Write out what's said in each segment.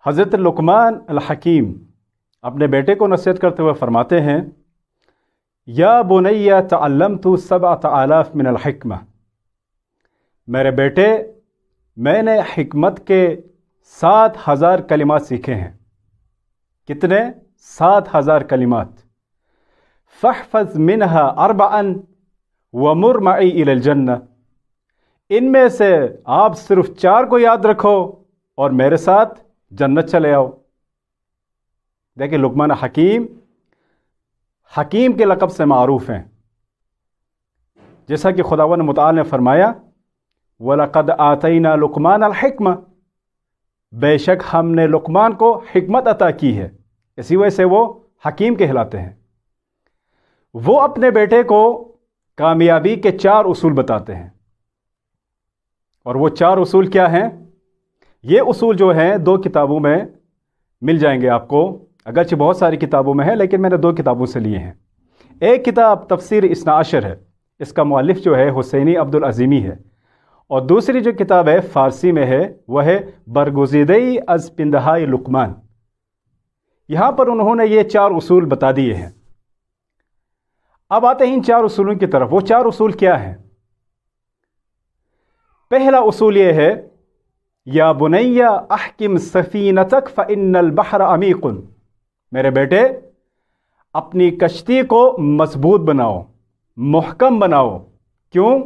حضرت لقمان الحکیم اپنے بیٹے کو نصیحت کرتے ہوئے فرماتے ہیں، یا بنی تعلمت 7,000 من الحکمہ، میرے بیٹے میں نے حکمت کے 7,000 کلمات سیکھے ہیں۔ کتنے؟ 7,000 کلمات۔ فاحفظ منها 4 ومر معی الی الجنہ، ان میں سے آپ صرف 4 کو یاد رکھو اور میرے ساتھ جنت چلے آؤ۔ دیکھیں لقمان حکیم کے لقب سے معروف ہیں، جیسا کہ خداوند متعال نے فرمایا وَلَقَدْ آتَيْنَا لُقْمَانَ الْحِكْمَةَ، بے شک ہم نے لقمان کو حکمت عطا کی ہے، اسی وجہ سے وہ حکیم کہلاتے ہیں۔ وہ اپنے بیٹے کو کامیابی کے 4 اصول بتاتے ہیں، اور وہ 4 اصول کیا ہیں؟ یہ اصول جو ہیں 2 کتابوں میں مل جائیں گے آپ کو، اگرچہ بہت ساری کتابوں میں ہے لیکن میں نے 2 کتابوں سے لیے ہیں۔ ایک کتاب تفسیر اثنا عشر ہے، اس کا مؤلف جو ہے حسینی عبدالعظیمی ہے، اور دوسری جو کتاب ہے فارسی میں ہے وہ ہے برگزیدہ از پندہائے لقمان۔ یہاں پر انہوں نے یہ 4 اصول بتا دیے ہیں۔ اب آتے ہیں ان 4 اصولوں کی طرف۔ وہ 4 اصول کیا ہیں؟ پہلا اصول یہ ہے، یا بنی احکم سفینتک فإن البحر عمیق، میرے بیٹے اپنی کشتی کو مضبوط بناؤ، محکم بناؤ۔ کیوں؟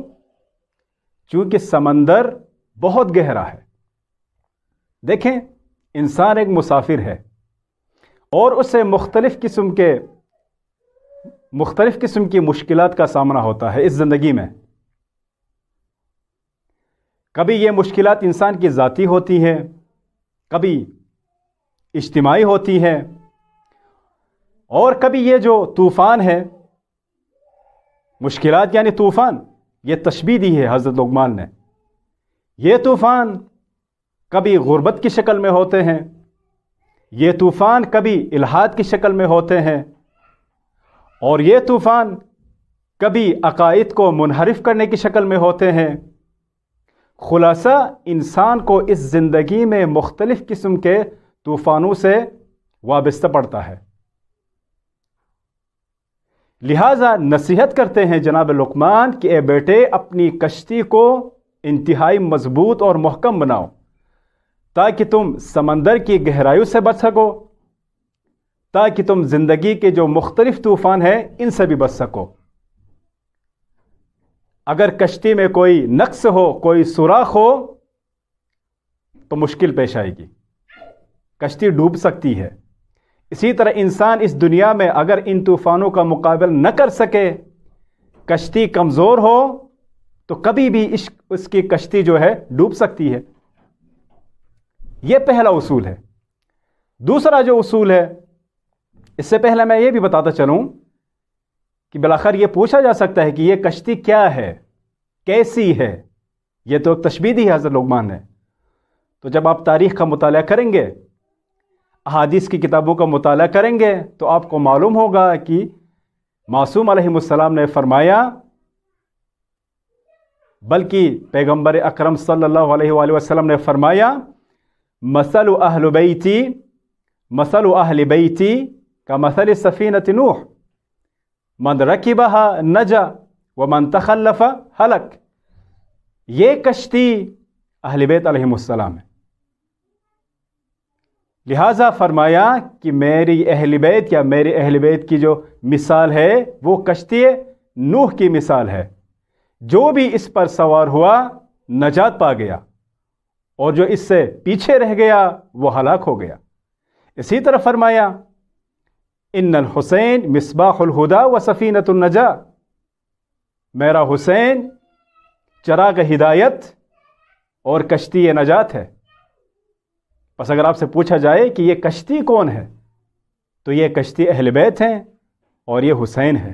چونکہ سمندر بہت گہرا ہے۔ دیکھیں انسان ایک مسافر ہے اور اسے مختلف قسم کی مشکلات کا سامنا ہوتا ہے اس زندگی میں۔ کبھی یہ مشکلات انسان کی ذاتی ہوتی ہیں، کبھی اجتماعی ہوتی ہیں، اور کبھی یہ جو طوفان ہے، مشکلات یعنی طوفان، یہ تشبیہ دی ہے حضرت لقمان نے۔ یہ طوفان کبھی غربت کی شکل میں ہوتے ہیں، یہ طوفان کبھی الحاد کی شکل میں ہوتے ہیں، اور یہ طوفان کبھی عقائد کو منحرف کرنے کی شکل میں ہوتے ہیں۔ خلاصہ انسان کو اس زندگی میں مختلف قسم کے طوفانوں سے وابستہ پڑتا ہے۔ لہٰذا نصیحت کرتے ہیں جناب لقمان کہ اے بیٹے اپنی کشتی کو انتہائی مضبوط اور محکم بناؤ تاکہ تم سمندر کی گہرائیوں سے بچ سکو، تاکہ تم زندگی کے جو مختلف طوفان ہیں ان سے بھی بچ سکو۔ اگر کشتی میں کوئی نقص ہو، کوئی سوراخ ہو تو مشکل پیش آئے گی، کشتی ڈوب سکتی ہے۔ اسی طرح انسان اس دنیا میں اگر ان طوفانوں کا مقابلہ نہ کر سکے، کشتی کمزور ہو تو کبھی بھی اس کی کشتی جو ہے ڈوب سکتی ہے۔ یہ پہلا اصول ہے۔ دوسرا جو اصول ہے، اس سے پہلے میں یہ بھی بتاتا چلوں کہ بالآخر یہ پوچھا جا سکتا ہے کہ یہ کشتی کیا ہے، کیسی ہے؟ یہ تو ایک تشبیہ دی ہے حضرت لقمان نے۔ تو جب آپ تاریخ کا مطالعہ کریں گے، احادیث کی کتابوں کا مطالعہ کریں گے، تو آپ کو معلوم ہوگا کہ معصوم علیہ السلام نے فرمایا، بلکہ پیغمبر اکرم صلی اللہ علیہ وآلہ وسلم نے فرمایا، مثل اہل بیتی کمثل سفینۃ نوح من رکبها نجا ومن تخلف ہلک۔ یہ کشتی اہل بیت علیہم السلام ہے، لہٰذا فرمایا کہ میری اہل بیت یا میرے اہل بیت کی جو مثال ہے وہ کشتی نوح کی مثال ہے، جو بھی اس پر سوار ہوا نجات پا گیا، اور جو اس سے پیچھے رہ گیا وہ ہلاک ہو گیا۔ اسی طرح فرمایا، ان الحسین مصباح الہدی و سفینۃ النجاہ، میرا حسین چراغ ہدایت اور کشتی نجات ہے۔ بس اگر آپ سے پوچھا جائے کہ یہ کشتی کون ہے، تو یہ کشتی اہل بیت ہیں اور یہ حسین ہے۔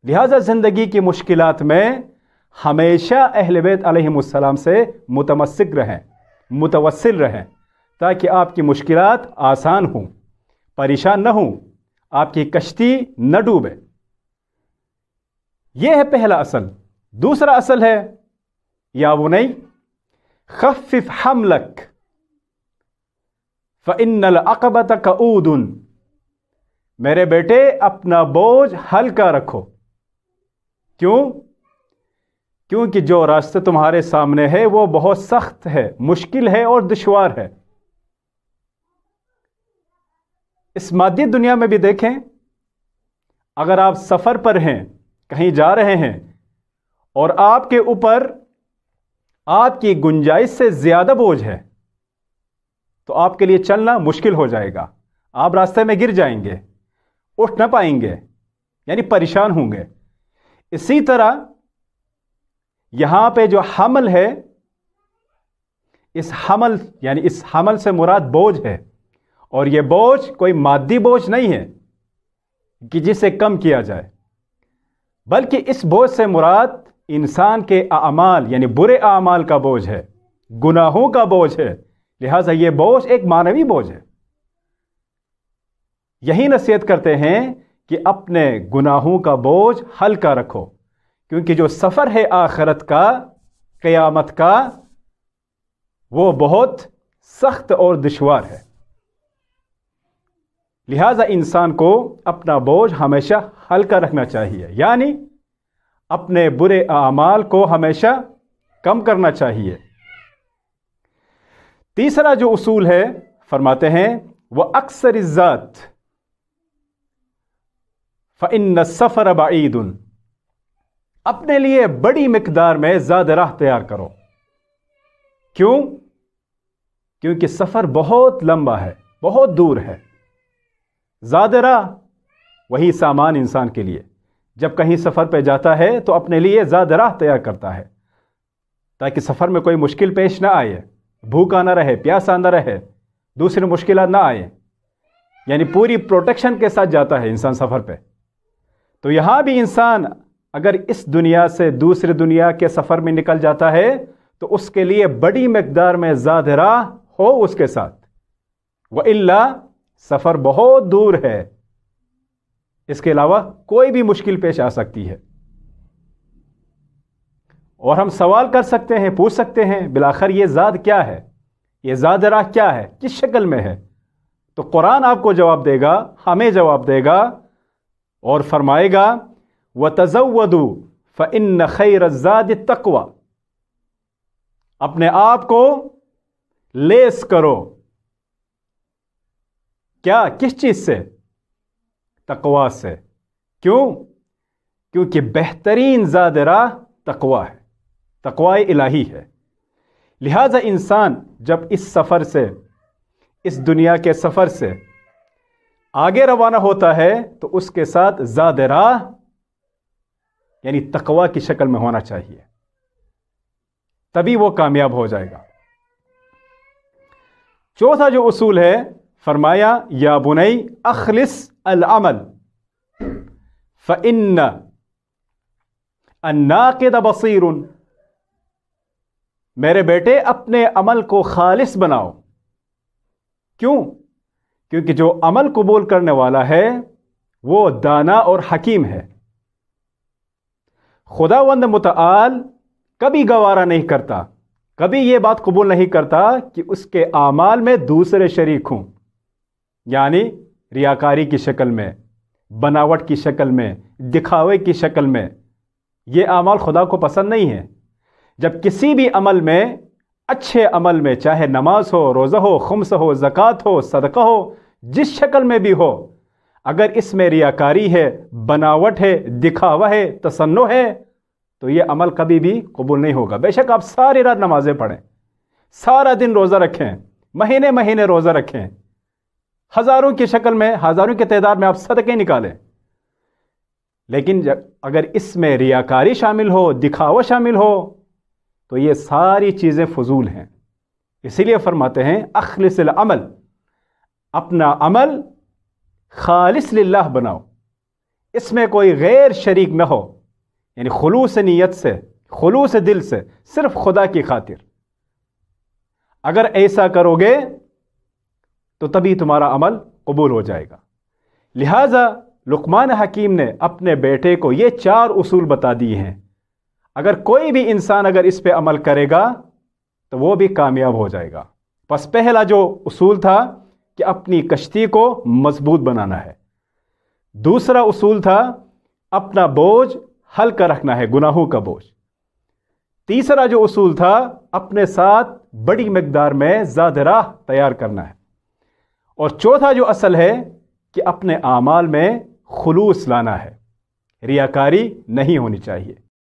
لہذا زندگی کی مشکلات میں ہمیشہ اہل بیت علیہم السلام سے متمسک رہیں، متوسل رہیں، تاکہ آپ کی مشکلات آسان ہوں، پریشان نہ ہوں، آپ کی کشتی نہ ڈوبے۔ یہ ہے پہلا اصل۔ دوسرا اصل ہے، یا بنی خفف حملک، فَإِنَّ الْعَقَبَةَ كَعُودٌ، میرے بیٹے اپنا بوجھ ہلکا رکھو۔ کیوں؟ کیونکہ جو راستہ تمہارے سامنے ہے وہ بہت سخت ہے، مشکل ہے اور دشوار ہے۔ اس مادی دنیا میں بھی دیکھیں، اگر آپ سفر پر ہیں، کہیں جا رہے ہیں، اور آپ کے اوپر آپ کی گنجائش سے زیادہ بوجھ ہے تو آپ کے لیے چلنا مشکل ہو جائے گا، آپ راستے میں گر جائیں گے، اٹھ نہ پائیں گے، یعنی پریشان ہوں گے۔ اسی طرح یہاں پہ جو حمل ہے، اس حمل سے مراد بوجھ ہے، اور یہ بوجھ کوئی مادی بوجھ نہیں ہے کہ جسے کم کیا جائے، بلکہ اس بوجھ سے مراد انسان کے اعمال یعنی برے اعمال کا بوجھ ہے، گناہوں کا بوجھ ہے۔ لہٰذا یہ بوجھ ایک معنوی بوجھ ہے۔ یہی نصیحت کرتے ہیں کہ اپنے گناہوں کا بوجھ ہلکا رکھو، کیونکہ جو سفر ہے آخرت کا، قیامت کا، وہ بہت سخت اور دشوار ہے۔ لہذا انسان کو اپنا بوجھ ہمیشہ ہلکا رکھنا چاہیے، یعنی اپنے برے اعمال کو ہمیشہ کم کرنا چاہیے۔ تیسرا جو اصول ہے، فرماتے ہیں وہ اکثر الذات فإن السفر بعید، اپنے لیے بڑی مقدار میں زاد راہ تیار کرو۔ کیوں؟ کیونکہ سفر بہت لمبا ہے، بہت دور ہے۔ زاد راہ وہی سامان انسان کے لیے، جب کہیں سفر پہ جاتا ہے تو اپنے لیے زاد راہ تیار کرتا ہے تاکہ سفر میں کوئی مشکل پیش نہ آئے، بھوکا نہ رہے، پیاسا نہ رہے، دوسری مشکلات نہ آئے، یعنی پوری پروٹیکشن کے ساتھ جاتا ہے انسان سفر پہ۔ تو یہاں بھی انسان اگر اس دنیا سے دوسری دنیا کے سفر میں نکل جاتا ہے تو اس کے لیے بڑی مقدار میں زاد راہ ہو اس کے ساتھ، وَإِلَّا سفر بہت دور ہے، اس کے علاوہ کوئی بھی مشکل پیش آ سکتی ہے۔ اور ہم سوال کر سکتے ہیں، پوچھ سکتے ہیں، بالآخر یہ زاد کیا ہے، یہ زاد راہ کیا ہے، کس شکل میں ہے؟ تو قرآن آپ کو جواب دے گا، ہمیں جواب دے گا، اور فرمائے گا وَتَزَوَّدُوا فَإِنَّ خَيْرَ الزَّادِ التَّقْوَى، اپنے آپ کو لیس کرو۔ کیا؟ کس چیز سے؟ تقوی سے۔ کیوں؟ کیونکہ بہترین زاد راہ تقوی ہے، تقوی الہی ہے۔ لہذا انسان جب اس سفر سے، اس دنیا کے سفر سے آگے روانہ ہوتا ہے تو اس کے ساتھ زاد راہ یعنی تقوی کی شکل میں ہونا چاہیے، تبھی وہ کامیاب ہو جائے گا۔ چوتھا جو اصول ہے، فرمایا یا بنی اخلص العمل فإن الناقد بصیر، میرے بیٹے اپنے عمل کو خالص بناؤ۔ کیوں؟ کیونکہ جو عمل قبول کرنے والا ہے وہ دانا اور حکیم ہے۔ خداوند متعال کبھی گوارا نہیں کرتا، کبھی یہ بات قبول نہیں کرتا کہ اس کے اعمال میں دوسرے شریک ہوں، یعنی ریاکاری کی شکل میں، بناوٹ کی شکل میں، دکھاوے کی شکل میں۔ یہ اعمال خدا کو پسند نہیں ہے۔ جب کسی بھی عمل میں، اچھے عمل میں، چاہے نماز ہو، روزہ ہو، خمس ہو، زکوٰۃ ہو، صدقہ ہو، جس شکل میں بھی ہو، اگر اس میں ریاکاری ہے، بناوٹ ہے، دکھاوا ہے، تصنع ہے، تو یہ عمل کبھی بھی قبول نہیں ہوگا۔ بے شک آپ ساری رات نمازیں پڑھیں، سارا دن روزہ رکھیں، مہینے مہینے روزہ رکھیں، ہزاروں کی شکل میں، ہزاروں کی تعداد میں آپ صدقے نکالیں، لیکن اگر اس میں ریاکاری شامل ہو، دکھاوا شامل ہو، تو یہ ساری چیزیں فضول ہیں۔ اسی لیے فرماتے ہیں اخلص العمل، اپنا عمل خالص للہ بناؤ، اس میں کوئی غیر شریک نہ ہو، یعنی خلوص نیت سے، خلوص دل سے، صرف خدا کی خاطر۔ اگر ایسا کرو گے تو تبھی تمہارا عمل قبول ہو جائے گا۔ لہذا لقمان حکیم نے اپنے بیٹے کو یہ 4 اصول بتا دیے ہیں، اگر کوئی بھی انسان اگر اس پہ عمل کرے گا تو وہ بھی کامیاب ہو جائے گا۔ پس پہلا جو اصول تھا کہ اپنی کشتی کو مضبوط بنانا ہے۔ دوسرا اصول تھا اپنا بوجھ ہلکا رکھنا ہے، گناہوں کا بوجھ۔ تیسرا جو اصول تھا اپنے ساتھ بڑی مقدار میں زاد راہ تیار کرنا ہے۔ اور چوتھا جو اصل ہے کہ اپنے اعمال میں خلوص لانا ہے، ریاکاری نہیں ہونی چاہیے۔